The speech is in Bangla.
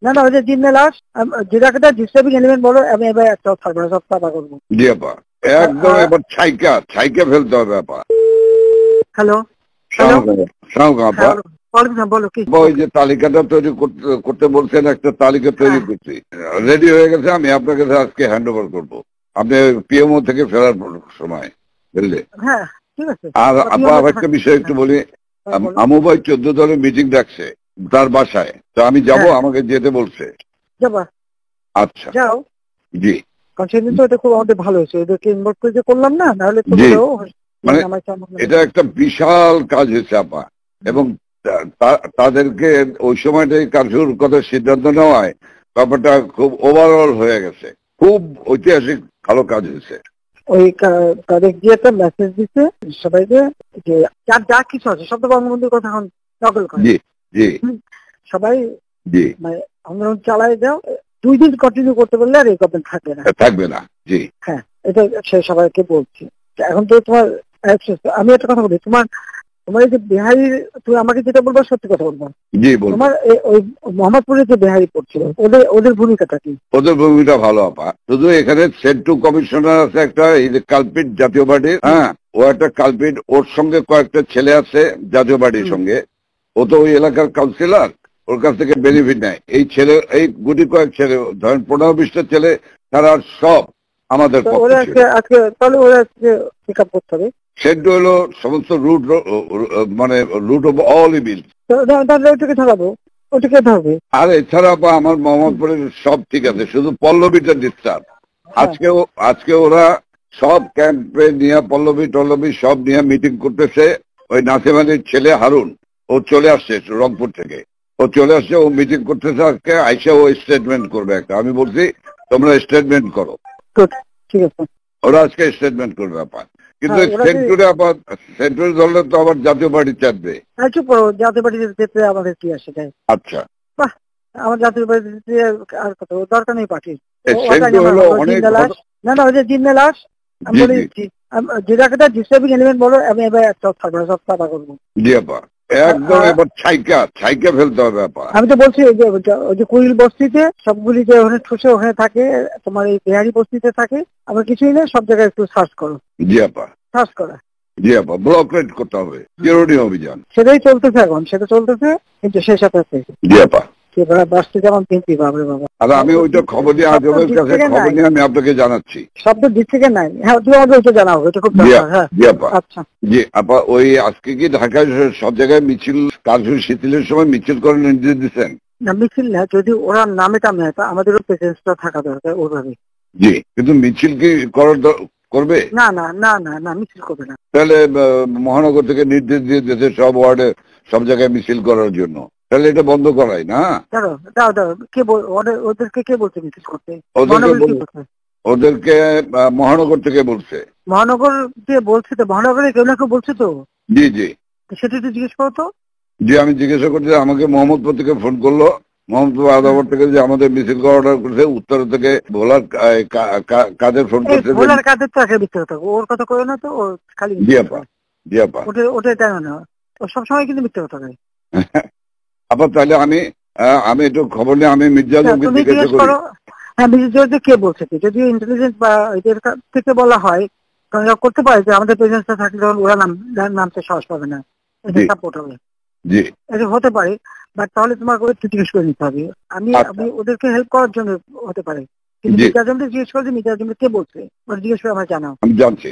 না না, ওই যে জিন্না লাশ যেটাকে ডিস্টার্বিং এলিমেন্ট বলো, আমি এবার একটাও থাকবে না, সব সাফা করবো। জি আপা, একদম এবার ছাইকা ফেলতে হবে আপা। হ্যালো আপা, বলো কি? ওই যে তালিকাটা তৈরি করতে বলছেন, একটা তালিকা তৈরি করছি, রেডি হয়ে গেছে। আমি আপনার কাছে আজকে হ্যান্ড ওভার করবো, আপনি পিএমও থেকে ফেরার সময়, বুঝলে? হ্যাঁ ঠিক আছে। আর আপা একটা বিষয় একটু বলি, আমু ভাই 14 দলের মিটিং ডাকছে তার বাসায়, তো আমি যাব, আমাকে যেতে বলছে। যাবা? আচ্ছা যাও। জি, কারণ সেদিন তো এটা খুব আমাদের ভালো হয়েছে, ওদেরকে ইনভলভ করে যে করলাম না, নাহলে তো মানে এটা একটা বিশাল কাজ হয়েছে আপা, এবং তাদেরকে ওই সময়টাই কার্যকর করার সিদ্ধান্ত নেওয়ায় ব্যাপারটা খুব ওভারঅল হয়ে গেছে, খুব ঐতিহাসিক ভালো কাজ হয়েছে। ওই তাদের গিয়ে একটা মেসেজ দিচ্ছে সবাইকে যে যার যা কিছু আছে সব তো বঙ্গবন্ধুর কথা এখন নকল করে। জি জি, সবাই জি মানে আন্দোলন চালায় যাও, 2 দিন কন্টিনিউ করতে পারলে আর এই গভর্নমেন্ট থাকবে না। জি হ্যাঁ, এটা সে সবাইকে বলছি। এখন তো তোমার আমি একটা কথা বলি, তোমার এই যে বিহারি, তুমি আমাকে যেটা বলবো সত্যি কথা বলবো। জি, তোমার ওই মোহাম্মদপুরে যে বিহারি পড়ছিল, ওদের ভূমিকাটা কি? ওদের ভূমিকা ভালো আপা, শুধু এখানে সেন্টু কমিশনার আছে একটা, এই যে কালপিট জাতীয় পার্টির, হ্যাঁ ও একটা কালপিট, ওর সঙ্গে কয়েকটা ছেলে আছে জাতীয় পার্টির সঙ্গে, ও তো ওই এলাকার কাউন্সিলর, ওর কাছ থেকে বেনিফিট নেয়। এই ছেলে, এই গুটি কয়েক ছেলে, ধরেন 15-20টা ছেলে, তারা সব আমাদের পক্ষে। তাহলে ওরা পিক আপ করতে হবে। সেন্টু হলো সমস্ত রুট, মানে রুট অফ অল ইভিল, ওটাকে ধরাবো, ওটাকে ধরবে। আর এছাড়া আমার মোহাম্মদপুরের সব ঠিক আছে, শুধু পল্লবীটা ডিস্টার্ব। আজকে ওরা সব ক্যাম্পে নিয়ে পল্লবী সব নিয়ে মিটিং করতেছে। ওই নাসিম আলীর ছেলে হারুন, ও চলে আসছে রংপুর থেকে, ও মিটিং করতেছে আজকে, আইসা ও স্টেটমেন্ট করবে একটা। আমি বলছি তোমরা স্টেটমেন্ট করো, ঠিক আছে, ওরা আজকে স্টেটমেন্ট করবে আপা। কিন্তু সেন্টুরি ধরলে তো আবার জাতীয় পার্টি চাপবে। চুপ করো, জাতীয় পার্টিতে আমাদের কি আসে যায়? আচ্ছা, আমার জাতীয় পার্টিতে আর কত দরকার নেই পার্টির। না না, ওই যে জিন্না লাশ, আমি বলেছি যেটাকে ডিস্টার্বিং এলিমেন্ট বলো, আমি এবার একটাও থাকবে না, সব সাফা করবো। জি আপা, একদম এবার ছাইকা ফেলতে হবে আপা। আমি তো বলছি ওই যে কুড়িল বস্তিতে সবগুলি যে ওখানে ঠুসে ওখানে থাকে, তোমার এই বিহারি বস্তিতে থাকে, আমার কিছুই নেই, সব জায়গায় একটু সার্চ করো। জি আপা, সার্চ করা। জি আপা, ব্লক রেড করতে হবে, চিরুনি অভিযান সেটাই চলতেছে এখন, সেটা চলতেছে, কিন্তু শেষ আছে। জি আপা, বাসটি যেমন কিনছি, বাবরে বাবা। আর আমি ওইটা খবর নিয়ে আজমের কাছে খবর নিয়ে আমি আপনাকে জানাচ্ছি। শব্দ দিক থেকে নাই, হ্যাঁ তুমি আমাকে ওইটা জানাও, এটা খুব দরকার। হ্যাঁ জি আপা। আচ্ছা জি আপা, ওই আজকে কি ঢাকায় সব জায়গায় মিছিল, কারফিউ শিথিলের সময় মিছিল করার নির্দেশ দিচ্ছেন? না, মিছিল না, যদি ওরা নামে টামে, আমাদেরও প্রেজেন্সটা থাকা দরকার ওইভাবে। জি, কিন্তু মিছিল কি করবে? না না না না না, মিছিল করবে না। তাহলে মহানগর থেকে নির্দেশ দিয়ে দিয়েছে সব ওয়ার্ডে সব জায়গায় মিছিল করার জন্য, তাহলে এটা বন্ধ করাই না? দাও কে ওদেরকে কে বলছে মিছিল করতে? ওদেরকে মহানগর থেকে বলছে। মহানগর দিয়ে বলছে তো, মহানগরে কেউ না কেউ বলছে তো। জি জি, সেটা একটু জিজ্ঞেস করো তো। জি, আমি জিজ্ঞাসা করছি, আমাকে মোহাম্মদপুর থেকে ফোন করলো, মোহাম্মদপুর আদাবর থেকে, যে আমাদের মিছিল করা অর্ডার করছে। উত্তর থেকে ভোলার কাদের ফোন করছে, ভোলার কাদের তো একে মিথ্যে কথা, ওর কথা কয়ে না তো, ও খালি। জি আপা, জি আপা, ওটাই তাই না, ও সবসময় কিন্তু মিথ্যে কথা কয়। আপা তাহলে আমি একটু খবর নিয়ে আমি মির্জা আলমকে জিজ্ঞাসা করি। হ্যাঁ, মির্জা কে বলছে, যদি ইন্টেলিজেন্স বা এদের থেকে বলা হয়, কারণ করতে পারে যে আমাদের প্রেজেন্সটা থাকলে ওরা নামতে সাহস পাবে না, এটা সাপোর্ট হবে। জি, এটা হতে পারে, বাট তাহলে তোমাকে একটু জিজ্ঞেস করে নিতে হবে। আমি ওদেরকে হেল্প করার জন্য হতে পারে, কিন্তু মির্জা আলমকে জিজ্ঞেস করে, মির্জা আলমকে কে বলছে ওরা জিজ্ঞেস করে আমার জানাও। আমি জানছি।